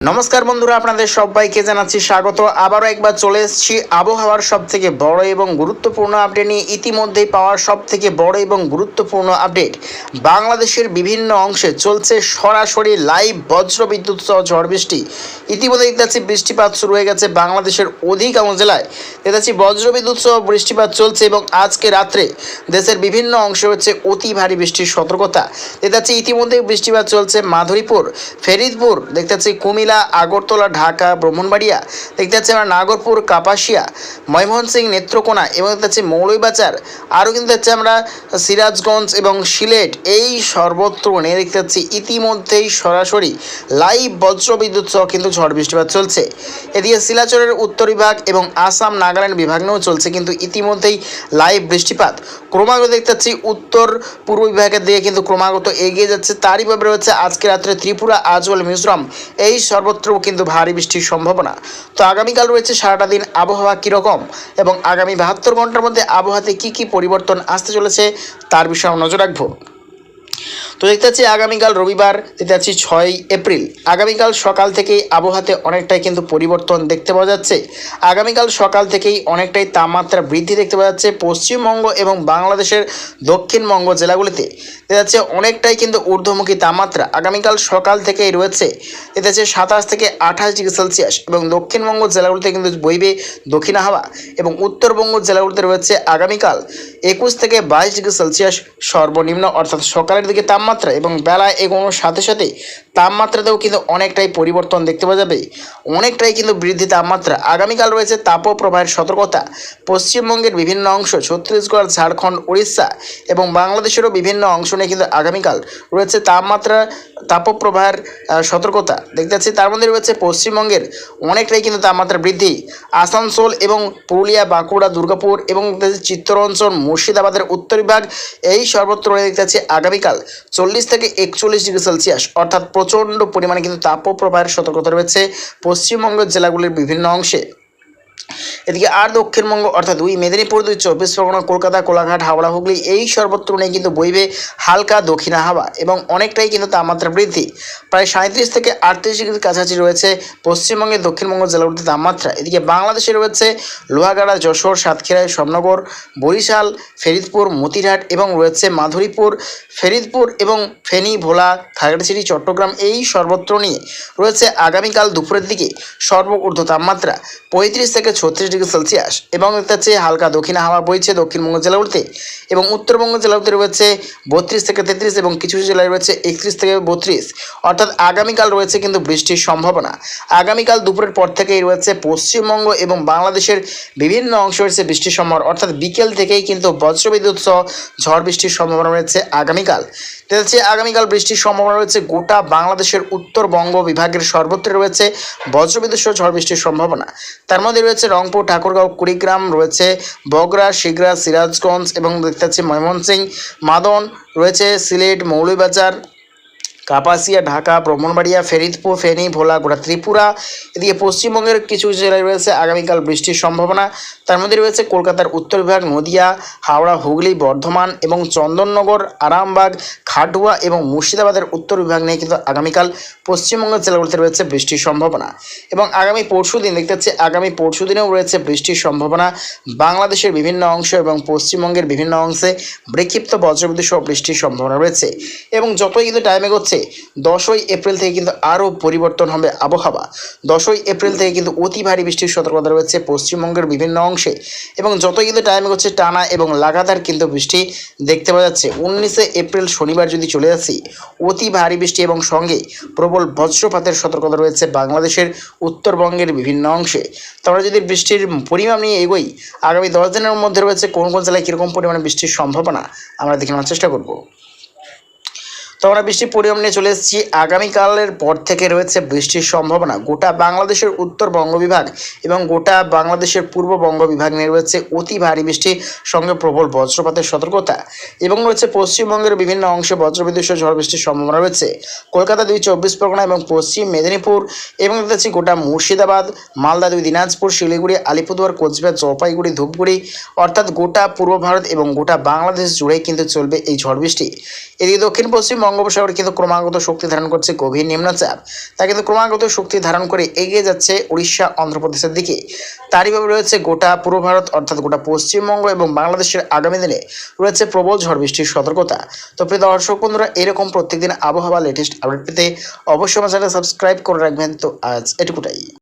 নমস্কার বন্ধুরা, আপনাদের সবাইকে জানাচ্ছি স্বাগত। আবারও একবার চলে এসেছি আবহাওয়ার সবথেকে বড় এবং গুরুত্বপূর্ণ আপডেট নিয়ে। ইতিমধ্যেই পাওয়ার সবথেকে বড় এবং গুরুত্বপূর্ণ আপডেট, বাংলাদেশের বিভিন্ন অংশে চলছে সরাসরি লাইভ বজ্রবিদ্যুৎ সহ ঝড় বৃষ্টি। ইতিমধ্যে দেখতে পাচ্ছি বৃষ্টিপাত শুরু হয়ে গেছে বাংলাদেশের অধিকাংশ জেলায়। দেখতে পাচ্ছি বজ্রবিদ্যুৎ সহ বৃষ্টিপাত চলছে এবং আজকে রাত্রে দেশের বিভিন্ন অংশে হচ্ছে অতি ভারী বৃষ্টির সতর্কতা। দেখতে পাচ্ছি ইতিমধ্যেই বৃষ্টিপাত চলছে মাধুরীপুর, ফেরিদপুর, দেখতে পাচ্ছি কুমিল্লা, আগরতলা, ঢাকা, ব্রাহ্মণবাড়িয়া, দেখতে পাচ্ছি আমরা নাগরপুর, কাপাসিয়া, ময়মনসিংহ, নেত্রকোনা এবং দেখতে পাচ্ছি মৌলভীবাজার, আরও কিন্তু দেখছি আমরা সিরাজগঞ্জ এবং সিলেট। এই সর্বত্র নিয়ে দেখতে পাচ্ছি ইতিমধ্যেই সরাসরি লাইভ বজ্রবিদ্যুৎ সহ কিন্তু ঝড় বৃষ্টিপাত চলছে। এদিকে শিলাচরের উত্তর বিভাগ এবং আসাম, নাগাল্যান্ড বিভাগ নিয়েও চলছে কিন্তু ইতিমধ্যেই লাইভ বৃষ্টিপাত। ক্রমাগত দেখতে পাচ্ছি উত্তর পূর্ব বিভাগের দিকে কিন্তু ক্রমাগত এগিয়ে যাচ্ছে। তারই ভাবে রয়েছে আজকে রাত্রে ত্রিপুরা, আজল, মিজোরাম, এই সর্বত্র কিন্তু ভারী বৃষ্টির সম্ভাবনা। তো আগামীকাল রয়েছে সারাটা দিন আবহাওয়া কীরকম এবং আগামী 72 ঘন্টার মধ্যে আবহাওয়াতে কী কী পরিবর্তন আসতে চলেছে তার বিষয়ে নজর রাখবো। তো দেখতে পাচ্ছি আগামীকাল রবিবার, দেখতে পাচ্ছি 6 এপ্রিল, আগামীকাল সকাল থেকেই আবহাওয়াতে অনেকটাই কিন্তু পরিবর্তন দেখতে পাওয়া যাচ্ছে। আগামীকাল সকাল থেকেই অনেকটাই তাপমাত্রা বৃদ্ধি দেখতে পাওয়া যাচ্ছে পশ্চিমবঙ্গ এবং বাংলাদেশের দক্ষিণবঙ্গ জেলাগুলিতে। দেখা যাচ্ছে অনেকটাই কিন্তু ঊর্ধ্বমুখী তাপমাত্রা আগামীকাল সকাল থেকেই রয়েছে। দেখতে যাচ্ছে 27 থেকে 28 ডিগ্রি সেলসিয়াস এবং দক্ষিণবঙ্গ জেলাগুলিতে কিন্তু বইবে দক্ষিণা হাওয়া এবং উত্তরবঙ্গ জেলাগুলিতে রয়েছে আগামীকাল 21 থেকে 22 ডিগ্রি সেলসিয়াস সর্বনিম্ন, অর্থাৎ সকালের দিকে তাপমাত্রা এবং বেলায় এগোনোর সাথে সাথে তাপমাত্রাতেও কিন্তু অনেকটাই পরিবর্তন দেখতে পাওয়া যাবে, অনেকটাই কিন্তু বৃদ্ধি তাপমাত্রা। আগামীকাল রয়েছে তাপপ্রবাহের সতর্কতা। পশ্চিমবঙ্গের বিভিন্ন অংশ, ছত্তিশগড়, ঝাড়খণ্ড, উড়িষ্যা এবং বাংলাদেশেরও বিভিন্ন অংশ নিয়ে কিন্তু আগামীকাল রয়েছে তাপপ্রবাহের সতর্কতা দেখতে পাচ্ছি। তার মধ্যে রয়েছে পশ্চিমবঙ্গের অনেকটাই কিন্তু তাপমাত্রা বৃদ্ধি। আসানসোল এবং পুরুলিয়া, বাঁকুড়া, দুর্গাপুর এবং চিত্তরঞ্জন, মুর্শিদাবাদের উত্তর বিভাগ, এই সর্বত্র দেখতে পাচ্ছি আগামীকাল 40 থেকে 41 ডিগ্রি সেলসিয়াস, অর্থাৎ প্রচণ্ড পরিমাণে কিন্তু তাপপ্রবাহের সতর্কতা রয়েছে পশ্চিমবঙ্গের জেলাগুলির বিভিন্ন অংশে। এদিকে আর দক্ষিণবঙ্গ অর্থাৎ 2 মেদিনীপুর, 2 চব্বিশ পরগনা, কলকাতা, কোলাঘাট, হাওড়া, হুগলি, এই সর্বত্র নিয়ে কিন্তু বইবে হালকা দক্ষিণা হাওয়া এবং অনেকটাই কিন্তু তাপমাত্রা বৃদ্ধি। প্রায় 37 থেকে 38 ডিগ্রির কাছাকাছি রয়েছে পশ্চিমবঙ্গের দক্ষিণবঙ্গ জেলাগুলিতে তাপমাত্রা। এদিকে বাংলাদেশে রয়েছে লোহাগাড়া, যশোর, সাতক্ষীরা, শ্যামনগর, বরিশাল, ফেরিদপুর, মতিরহাট এবং রয়েছে মাধুরীপুর, ফেরিদপুর এবং ফেনী, ভোলা, খাগড়াছড়ি, চট্টগ্রাম, এই সর্বত্র নিয়ে রয়েছে আগামীকাল দুপুরের দিকে সর্বঊর্ধ্ব তাপমাত্রা 35 থেকে 36 ডিগ্রি সেলসিয়াস এবং দেখতে পাচ্ছি হালকা দক্ষিণা হাওয়া বইছে দক্ষিণবঙ্গ জেলাগুলিতে এবং উত্তরবঙ্গ জেলাগুলিতে রয়েছে 32 থেকে 33 এবং কিছু জেলায় রয়েছে 31 থেকে 32, অর্থাৎ আগামীকাল রয়েছে কিন্তু বৃষ্টির সম্ভাবনা। আগামীকাল দুপুরের পর থেকেই রয়েছে পশ্চিমবঙ্গ এবং বাংলাদেশের বিভিন্ন অংশ রয়েছে বৃষ্টির সম্ভাবনা, অর্থাৎ বিকেল থেকেই কিন্তু বজ্রবিদ্যুৎ সহ ঝড় বৃষ্টির সম্ভাবনা রয়েছে আগামীকাল। দেখতে আগামীকাল বৃষ্টির সম্ভাবনা রয়েছে গোটা বাংলাদেশের উত্তরবঙ্গ বিভাগের সর্বত্র রয়েছে বজ্রবিদ্যুৎ সহ ঝড় বৃষ্টির সম্ভাবনা। তার মধ্যে রয়েছে রংপুর, ঠাকুরগাঁও, কুড়িগ্রাম, রয়েছে বগুড়া, শিগড়া, সিরাজগঞ্জ এবং দেখতে পাচ্ছি ময়মনসিংহ, মাদন, রয়েছে সিলেট, মৌলভীবাজার, কাপাসিয়া, ঢাকা, ব্রাহ্মণবাড়িয়া, ফেরিদপুর, ফেনী, ভোলা, গোটা ত্রিপুরা। এদিকে পশ্চিমবঙ্গের কিছু জেলায় রয়েছে আগামীকাল বৃষ্টির সম্ভাবনা। তার মধ্যে রয়েছে কলকাতার উত্তর বিভাগ, নদিয়া, হাওড়া, হুগলি, বর্ধমান এবং চন্দননগর, আরামবাগ, খাটুয়া এবং মুর্শিদাবাদের উত্তর বিভাগ নিয়ে কিন্তু আগামীকাল পশ্চিমবঙ্গের জেলাগুলিতে রয়েছে বৃষ্টির সম্ভাবনা। এবং আগামী পরশু দিন দেখতে পাচ্ছি আগামী পরশু দিনেও রয়েছে বৃষ্টির সম্ভাবনা বাংলাদেশের বিভিন্ন অংশ এবং পশ্চিমবঙ্গের বিভিন্ন অংশে বিক্ষিপ্ত বজ্রবিদ্যুৎ সহ বৃষ্টির সম্ভাবনা রয়েছে। এবং যতই কিন্তু টাইম এগোচ্ছে 10ই এপ্রিল থেকে কিন্তু আরও পরিবর্তন হবে আবহাওয়া। 10ই এপ্রিল থেকে কিন্তু অতি ভারী বৃষ্টির সতর্কতা রয়েছে পশ্চিমবঙ্গের বিভিন্ন অংশে এবং যতই কিন্তু টাইম এগোচ্ছে টানা এবং লাগাতার কিন্তু বৃষ্টি দেখতে পাওয়া যাচ্ছে। 19 এপ্রিল শনিবার যদি চলে আসি, অতি ভারী বৃষ্টি এবং সঙ্গে প্রবল বজ্রপাতের সতর্কতা রয়েছে বাংলাদেশের উত্তরবঙ্গের বিভিন্ন অংশে। তো আমরা যদি বৃষ্টির পরিমাণ নিয়ে এগোই, আগামী 10 দিনের মধ্যে রয়েছে কোন কোন জেলায় কীরকম পরিমাণে বৃষ্টির সম্ভাবনা আমরা দেখে নেওয়ার চেষ্টা করব। তো আমরা বৃষ্টির পরিমাণ নিয়ে চলে এসেছি। আগামীকালের পর থেকে রয়েছে বৃষ্টির সম্ভাবনা গোটা বাংলাদেশের উত্তরবঙ্গ বিভাগ এবং গোটা বাংলাদেশের পূর্ববঙ্গ বিভাগ নিয়ে রয়েছে অতি ভারী বৃষ্টির সঙ্গে প্রবল বজ্রপাতের সতর্কতা এবং রয়েছে পশ্চিমবঙ্গের বিভিন্ন অংশে বজ্রবিদ্যুৎ সহ ঝড় বৃষ্টির সম্ভাবনা রয়েছে। কলকাতা, 2 চব্বিশ পরগনা এবং পশ্চিম মেদিনীপুর এবং দেখতে গোটা মুর্শিদাবাদ, মালদা, 2 দিনাজপুর, শিলিগুড়ি, আলিপুরদুয়ার, কোচবিহার, জলপাইগুড়ি, ধূপগুড়ি, অর্থাৎ গোটা পূর্ব ভারত এবং গোটা বাংলাদেশ জুড়েই কিন্তু চলবে এই ঝড় বৃষ্টি। এদিকে দক্ষিণ পশ্চিম বঙ্গোপসাগরে কিন্তু ক্রমাগত শক্তি ধারণ করছে গভীর নিম্নচাপ, তা কিন্তু ক্রমাগত শক্তি ধারণ করে এগিয়ে যাচ্ছে উড়িষ্যা অন্ধ্রপ্রদেশের দিকে। তারইভাবে রয়েছে গোটা পূর্ব ভারত অর্থাৎ গোটা পশ্চিমবঙ্গ এবং বাংলাদেশের আগামী দিনে রয়েছে প্রবল ঝড় বৃষ্টির সতর্কতা। তো প্রিয় দর্শক বন্ধুরা, এরকম প্রত্যেকদিন আবহাওয়া লেটেস্ট আপডেট পেতে অবশ্যই আমার চ্যানেল সাবস্ক্রাইব করে রাখবেন। তো আজ এটুকুটাই।